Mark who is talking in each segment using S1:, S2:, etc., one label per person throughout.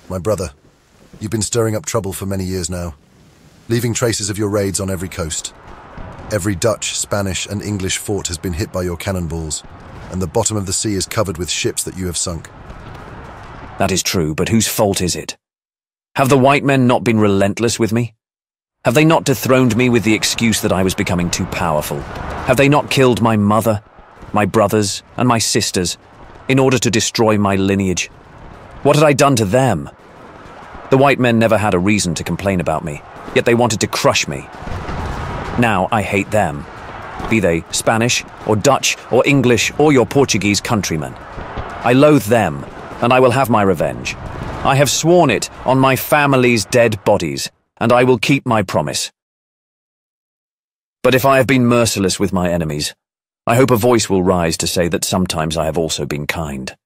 S1: My brother, you've been stirring up trouble for many years now, leaving traces of your raids on every coast. Every Dutch, Spanish, and English fort has been hit by your cannonballs, and the bottom of the sea is covered with ships that you have sunk.
S2: That is true, but whose fault is it? Have the white men not been relentless with me? Have they not dethroned me with the excuse that I was becoming too powerful? Have they not killed my mother, my brothers, and my sisters in order to destroy my lineage? What had I done to them? The white men never had a reason to complain about me, yet they wanted to crush me. Now I hate them, be they Spanish, or Dutch, or English, or your Portuguese countrymen. I loathe them, and I will have my revenge. I have sworn it on my family's dead bodies, and I will keep my promise. But if I have been merciless with my enemies, I hope a voice will rise to say that sometimes I have also been kind.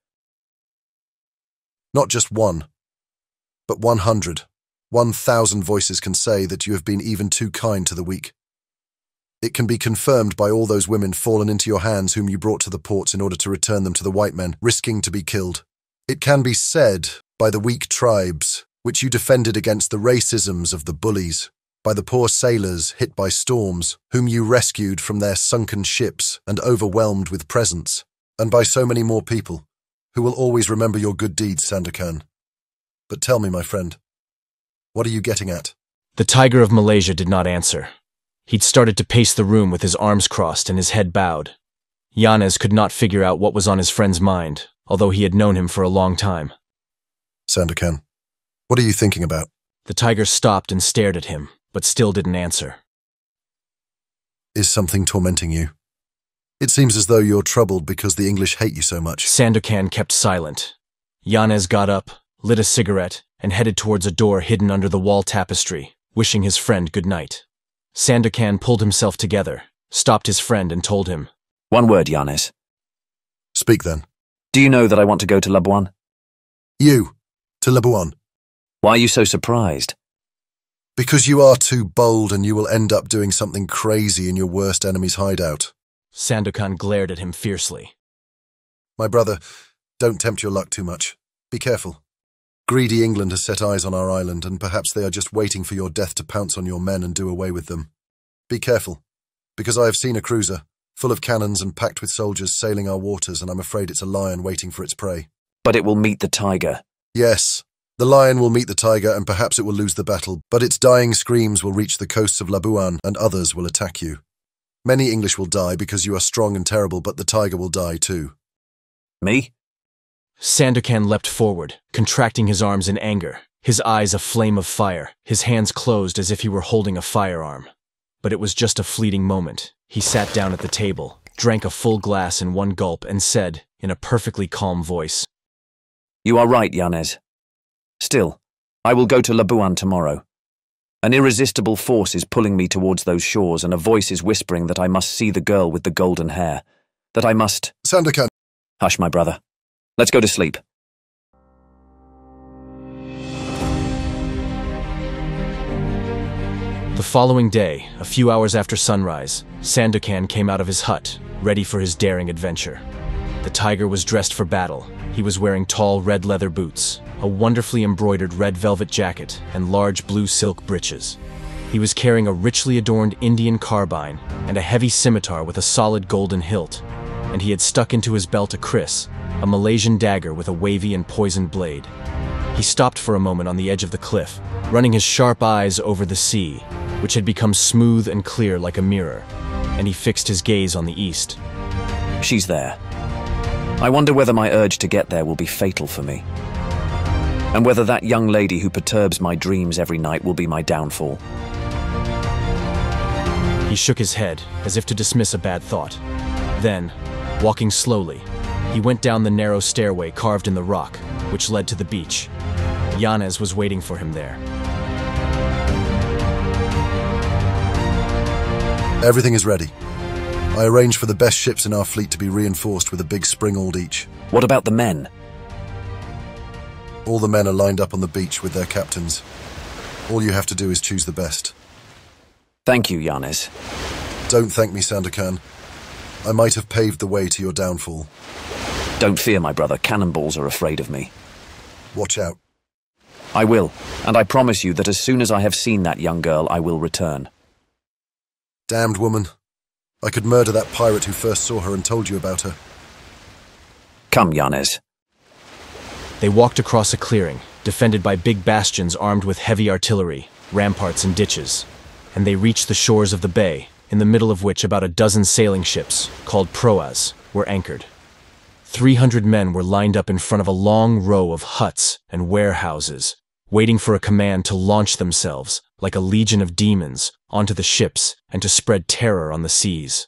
S1: Not just one, but 100, 1,000 voices can say that you have been even too kind to the weak. It can be confirmed by all those women fallen into your hands whom you brought to the ports in order to return them to the white men, risking to be killed. It can be said by the weak tribes, which you defended against the racisms of the bullies, by the poor sailors hit by storms, whom you rescued from their sunken ships and overwhelmed with presents, and by so many more people, who will always remember your good deeds, Sandokan. But tell me, my friend, what are you getting at?
S3: The Tiger of Malaysia did not answer. He'd started to pace the room with his arms crossed and his head bowed. Yanez could not figure out what was on his friend's mind, although he had known him for a long time.
S1: Sandokan, what are you thinking about?
S3: The Tiger stopped and stared at him, but still didn't answer.
S1: Is something tormenting you? It seems as though you're troubled because the English hate you so much.
S3: Sandokan kept silent. Yanez got up, lit a cigarette, and headed towards a door hidden under the wall tapestry, wishing his friend good night. Sandokan pulled himself together, stopped his friend and told him,
S2: One word, Yanez.
S1: Speak then.
S2: Do you know that I want to go to Labuan?
S1: You, to Labuan.
S2: Why are you so surprised?
S1: Because you are too bold and you will end up doing something crazy in your worst enemy's hideout.
S3: Sandokan glared at him fiercely.
S1: My brother, don't tempt your luck too much. Be careful. Greedy England has set eyes on our island, and perhaps they are just waiting for your death to pounce on your men and do away with them. Be careful, because I have seen a cruiser, full of cannons and packed with soldiers, sailing our waters, and I'm afraid it's a lion waiting for its prey.
S2: But it will meet the tiger.
S1: Yes, the lion will meet the tiger, and perhaps it will lose the battle, but its dying screams will reach the coasts of Labuan, and others will attack you. Many English will die because you are strong and terrible, but the tiger will die too.
S2: Me?
S3: Sandokan leapt forward, contracting his arms in anger, his eyes a flame of fire, his hands closed as if he were holding a firearm. But it was just a fleeting moment. He sat down at the table, drank a full glass in one gulp, and said, in a perfectly calm voice,
S2: You are right, Yanez. Still, I will go to Labuan tomorrow. An irresistible force is pulling me towards those shores, and a voice is whispering that I must see the girl with the golden hair, that I must—
S1: Sandokan!
S2: Hush, my brother. Let's go to sleep.
S3: The following day, a few hours after sunrise, Sandokan came out of his hut, ready for his daring adventure. The tiger was dressed for battle. He was wearing tall red leather boots, a wonderfully embroidered red velvet jacket, and large blue silk breeches. He was carrying a richly adorned Indian carbine and a heavy scimitar with a solid golden hilt, and he had stuck into his belt a kris, a Malaysian dagger with a wavy and poisoned blade. He stopped for a moment on the edge of the cliff, running his sharp eyes over the sea, which had become smooth and clear like a mirror, and he fixed his gaze on the east.
S2: She's there. I wonder whether my urge to get there will be fatal for me, and whether that young lady who perturbs my dreams every night will be my downfall.
S3: He shook his head, as if to dismiss a bad thought. Then, walking slowly, he went down the narrow stairway carved in the rock, which led to the beach. Yanez was waiting for him there.
S1: Everything is ready. I arranged for the best ships in our fleet to be reinforced with a big springald each.
S2: What about the men?
S1: All the men are lined up on the beach with their captains. All you have to do is choose the best.
S2: Thank you, Yanez.
S1: Don't thank me, Sandokan. I might have paved the way to your downfall.
S2: Don't fear, my brother. Cannonballs are afraid of me.
S1: Watch out.
S2: I will, and I promise you that as soon as I have seen that young girl, I will return.
S1: Damned woman. I could murder that pirate who first saw her and told you about her.
S2: Come, Yanez.
S3: They walked across a clearing, defended by big bastions armed with heavy artillery, ramparts and ditches, and they reached the shores of the bay, in the middle of which about a dozen sailing ships, called proas, were anchored. 300 men were lined up in front of a long row of huts and warehouses, waiting for a command to launch themselves, like a legion of demons, onto the ships and to spread terror on the seas.